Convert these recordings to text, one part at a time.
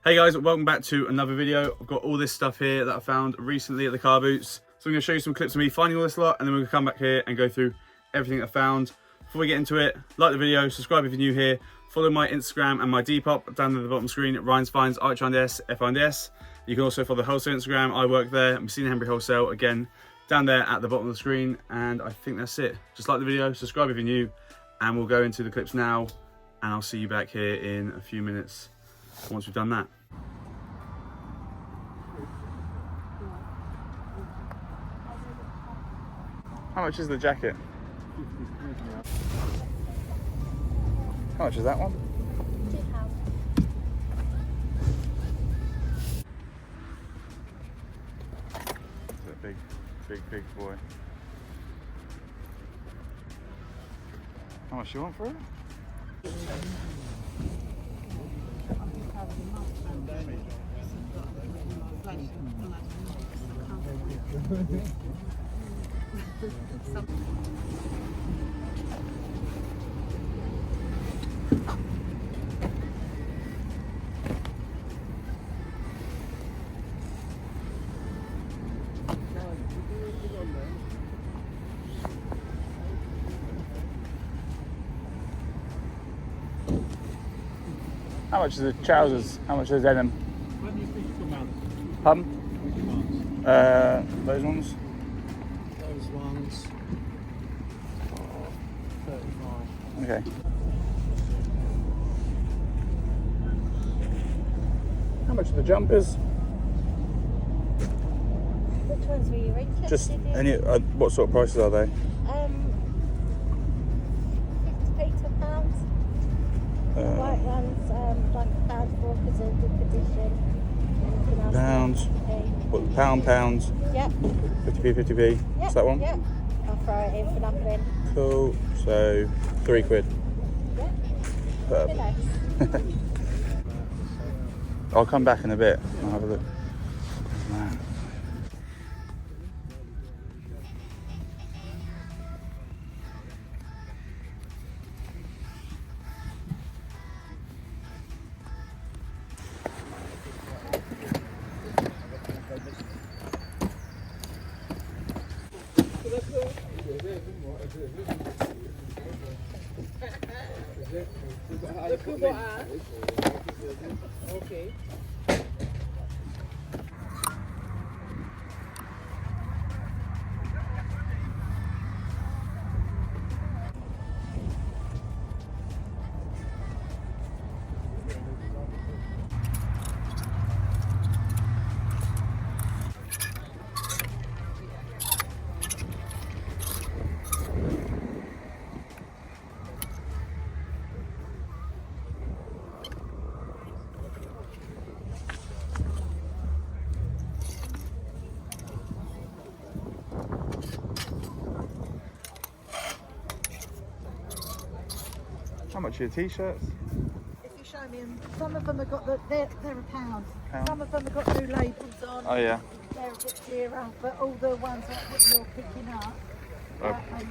Hey guys, welcome back to another video. I've got all this stuff here that I found recently at the car boots. So I'm going to show you some clips of me finding all this lot, and then we're going to come back here and go through everything I found. Before we get into it, like the video, subscribe if you're new here, follow my Instagram and my Depop down at the bottom screen, Ryan's Finds, RHS, FINDS. You can also follow the wholesale Instagram. I work there. I'm messinawholesale, again, down there at the bottom of the screen. And I think that's it. Just like the video, subscribe if you're new, and we'll go into the clips now. And I'll see you back here in a few minutes once we've done that. How much is the jacket? How much is that one? £2. It's a big boy. How much do you want for it? How much is the trousers? How much is the denim? Pardon? Those ones? Those ones, 35. Okay. How much are the jumpers? Which ones were you interested Just in? any. What sort of prices are they? £50 The white ones, like £1 because they're good condition. Anything else? Pounds. What? Pounds. Yep. 50p, 50p. Yep. What's that one? Yep. I'll throw it in for nothing. Cool. So £3. Yep. Perfect. Nice. I'll come back in a bit. I'll have a look. Man. Okay. How much are your t-shirts? If you show me them, some of them have got they're £1. Pound. Some of them have got new labels on. Oh yeah. They're a bit dearer, but all the ones that you're picking up, that label.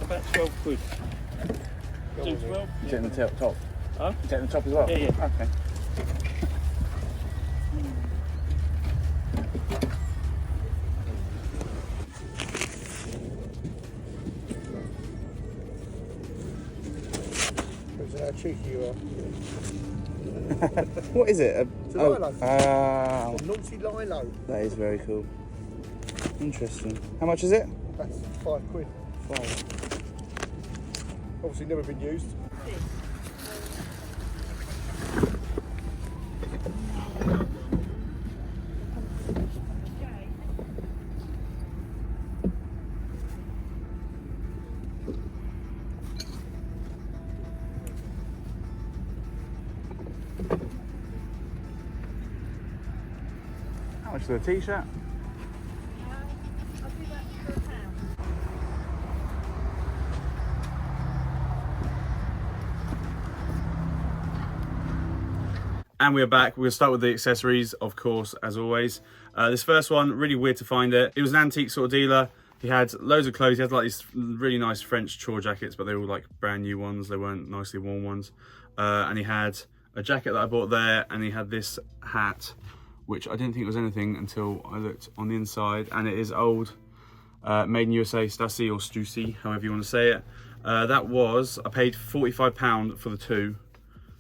About 12 quid. Do 12? Is it in the top? Huh? Is it in the top as well? Yeah, yeah. Okay. how cheeky you are. What is it? It's a lilo. Ah, A naughty lilo. that is very cool. Interesting. How much is it? That's £5. 5. Obviously never been used. How much is the t-shirt? I'll do that for £1. And we are back. We're going to start with the accessories, of course, as always. This first one, really weird to find it. It was an antique sort of dealer. He had loads of clothes. He had like these really nice French chore jackets, but they were like brand new ones. They weren't nicely worn ones. And he had a jacket that I bought there, and he had this hat, which I didn't think was anything until I looked on the inside, and it is old, made in USA, Stussy or Stussy, however you want to say it. That was, I paid £45 for the two.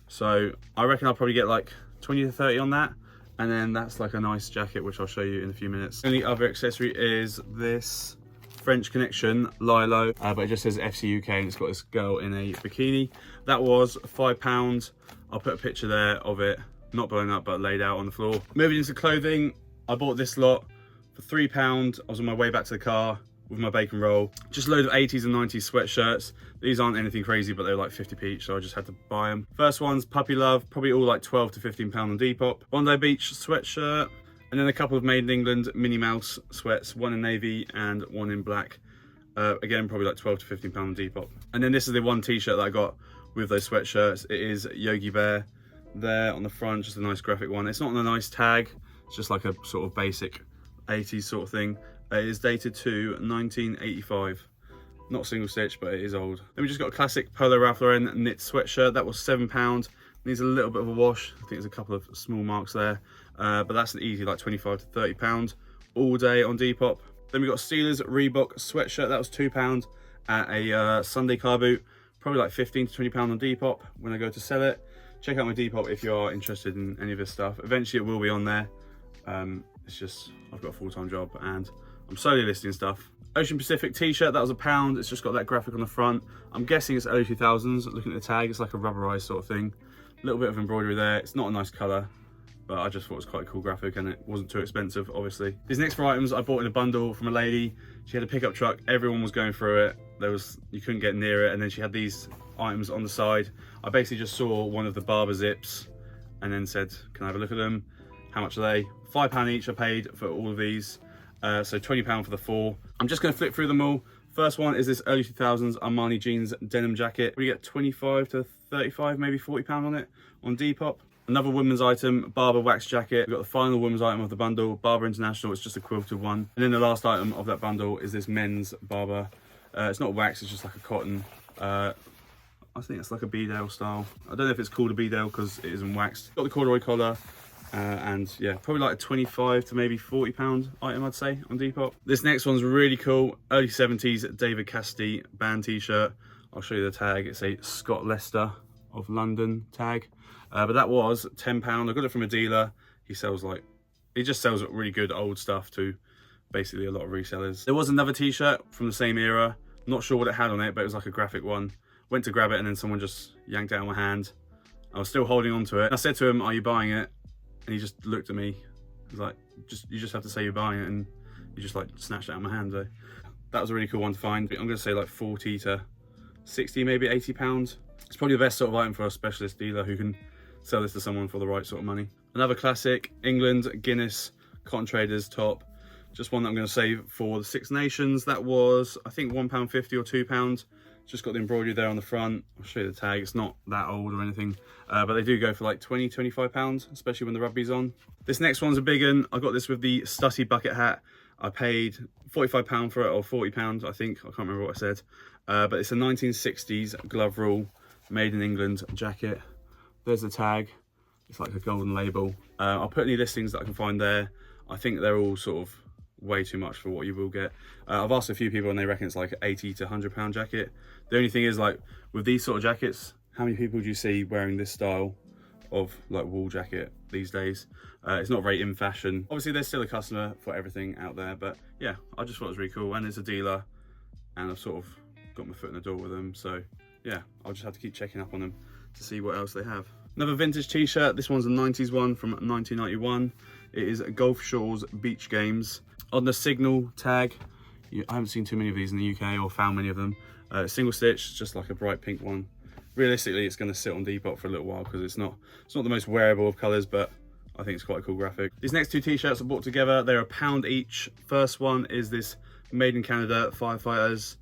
So I reckon I'll probably get like 20 to 30 on that. And then that's like a nice jacket, which I'll show you in a few minutes. The only other accessory is this French Connection Lilo, but it just says FC UK and it's got this girl in a bikini. That was £5. I'll put a picture there of it, not blown up, but laid out on the floor. Moving into clothing, I bought this lot for £3. I was on my way back to the car with my bacon roll. Just a load of 80s and 90s sweatshirts. These aren't anything crazy, but they're like 50p each, so I just had to buy them. First one's Puppy Love, probably all like 12 to 15 pound on Depop. Bondi Beach sweatshirt, and then a couple of Made in England Minnie Mouse sweats, one in navy and one in black. Again, probably like 12 to 15 pound on Depop. And then this is the one t-shirt that I got with those sweatshirts. It is Yogi Bear there on the front, just a nice graphic one. It's not on a nice tag, it's just like a sort of basic 80s sort of thing. It is dated to 1985. Not single stitch, but it is old. Then we just got a classic Polo Ralph Lauren knit sweatshirt. That was £7. Needs a little bit of a wash. I think there's a couple of small marks there. But that's an easy like 25 to 30 pound all day on Depop. Then we got Steelers Reebok sweatshirt. That was £2 at a Sunday car boot. Probably like 15 to 20 pound on Depop when I go to sell it. Check out my Depop if you are interested in any of this stuff. Eventually it will be on there. It's just, I've got a full-time job and I'm slowly listing stuff. Ocean Pacific t-shirt, that was £1. It's just got that graphic on the front. I'm guessing it's early 2000s. Looking at the tag, it's like a rubberized sort of thing. A little bit of embroidery there. It's not a nice color, but I just thought it was quite a cool graphic and it wasn't too expensive, obviously. These next 4 items I bought in a bundle from a lady. She had a pickup truck. Everyone was going through it. You couldn't get near it. And then she had these items on the side. I basically just saw one of the Barber zips and then said, can I have a look at them? How much are they? £5 each I paid for all of these. So £20 for the 4. I'm just going to flip through them all. First one is this early 2000s Armani jeans denim jacket. We get 25 to 35, maybe £40 on it on Depop. Another women's item, Barber wax jacket. We've got the final women's item of the bundle, Barber International. It's just a quilted one. And then the last item of that bundle is this men's Barber. It's not wax, it's just like a cotton. I think it's like a Beadale style. I don't know if it's called a Beadale because it isn't waxed. Got the corduroy collar. And yeah, probably like a 25 to maybe £40 item, I'd say, on Depop. This next one's really cool. Early 70s David Cassidy band t-shirt. I'll show you the tag. It's a Scott Lester of London tag. But that was £10. I got it from a dealer. He just sells really good old stuff to basically a lot of resellers. There was another t-shirt from the same era. I'm not sure what it had on it, but it was like a graphic one. Went to grab it and then someone just yanked it out of my hand. I was still holding on to it. I said to him, are you buying it? And he just looked at me. He was like, you just have to say you're buying it, and he just like snatched it out of my hand. So that was a really cool one to find. I'm gonna say like 40 to 60, maybe £80. It's probably the best sort of item for a specialist dealer who can sell this to someone for the right sort of money. Another classic, England Guinness Cotton Traders top. Just one that I'm gonna save for the Six Nations. That was, I think £1.50 or £2. Just got the embroidery there on the front. I'll show you the tag. It's not that old or anything, but they do go for like £20, £25, especially when the rugby's on. This next one's a big one. I got this with the Stussy bucket hat. I paid £45 for it, or £40, I think. I can't remember what I said. But it's a 1960s glove rule, made in England jacket. There's the tag. It's like a golden label. I'll put any listings that I can find there. I think they're all sort of way too much for what you will get. I've asked a few people and they reckon it's like an £80 to £100 jacket. The only thing is, like with these sort of jackets, how many people do you see wearing this style of like wool jacket these days? It's not very in fashion. Obviously there's still a customer for everything out there, but yeah, I just thought it was really cool, and it's a dealer and I've sort of got my foot in the door with them, so yeah, I'll just have to keep checking up on them to see what else they have. Another vintage t-shirt. This one's a 90s one from 1991. It is Gulf Shores Beach Games. On the Signal tag, I haven't seen too many of these in the UK or found many of them. Single stitch, just like a bright pink one. Realistically, it's going to sit on Depop for a little while because it's not the most wearable of colours, but I think it's quite a cool graphic. These next two t-shirts are bought together. They're £1 each. First one is this Made in Canada Firefighters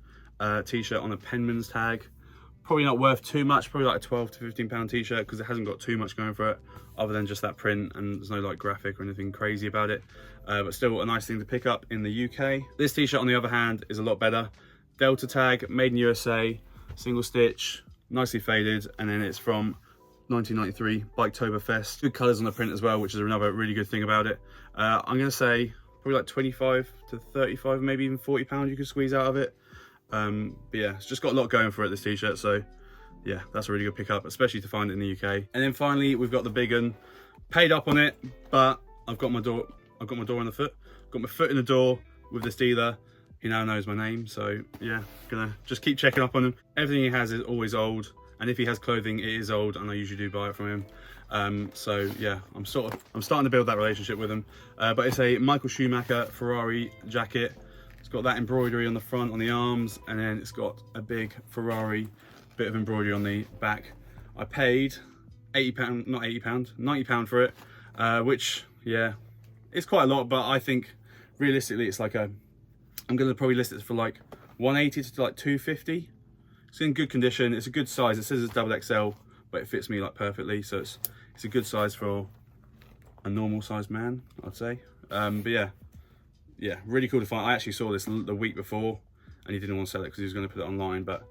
t-shirt on a Penman's tag. Probably not worth too much, probably like a £12 to £15 t-shirt because it hasn't got too much going for it other than just that print, and there's no like graphic or anything crazy about it, but still a nice thing to pick up in the UK. This t-shirt on the other hand is a lot better. Delta tag, made in USA, single stitch, nicely faded, and then it's from 1993 Biketoberfest. Good colours on the print as well, which is another really good thing about it. I'm gonna say probably like 25 to 35, maybe even £40 you could squeeze out of it. But yeah, it's just got a lot going for it, this t-shirt, so yeah, that's a really good pickup, especially to find it in the UK. And then finally we've got the big one. Paid up on it, but I've got my door on the foot. Got my foot in the door with this dealer. He now knows my name, so yeah, gonna just keep checking up on him. Everything he has is always old, and if he has clothing, it is old, and I usually do buy it from him. So yeah, I'm starting to build that relationship with him. But it's a Michael Schumacher Ferrari jacket. It's got that embroidery on the front, on the arms, and then it's got a big Ferrari bit of embroidery on the back. I paid £80, not £80, £90 for it, which yeah, it's quite a lot, but I think realistically it's like I'm gonna probably list it for like 180 to like 250. It's in good condition, it's a good size. It says it's XXL, but it fits me like perfectly, so it's a good size for a normal sized man, I'd say. But yeah, really cool to find. I actually saw this the week before and he didn't want to sell it because he was going to put it online, but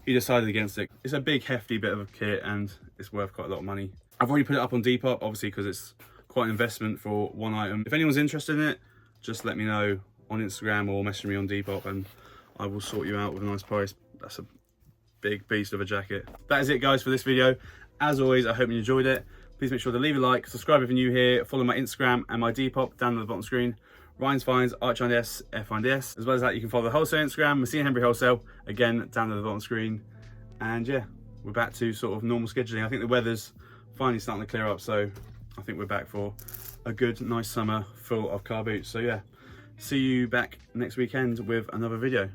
he decided against it. It's a big hefty bit of a kit and it's worth quite a lot of money. I've already put it up on Depop, obviously, because it's quite an investment for one item. If anyone's interested in it, just let me know on Instagram or message me on Depop and I will sort you out with a nice price. That's a big beast of a jacket. That is it, guys, for this video. As always, I hope you enjoyed it. Please make sure to leave a like, subscribe if you're new here, follow my Instagram and my Depop down at the bottom screen. Ryan's Finds, Archinds, Finds. As well as that, you can follow the wholesale Instagram, messinawholesale, again down at the bottom screen. And yeah, we're back to sort of normal scheduling. I think the weather's finally starting to clear up, so I think we're back for a good, nice summer full of car boots. So yeah, see you back next weekend with another video.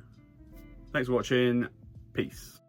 Thanks for watching. Peace.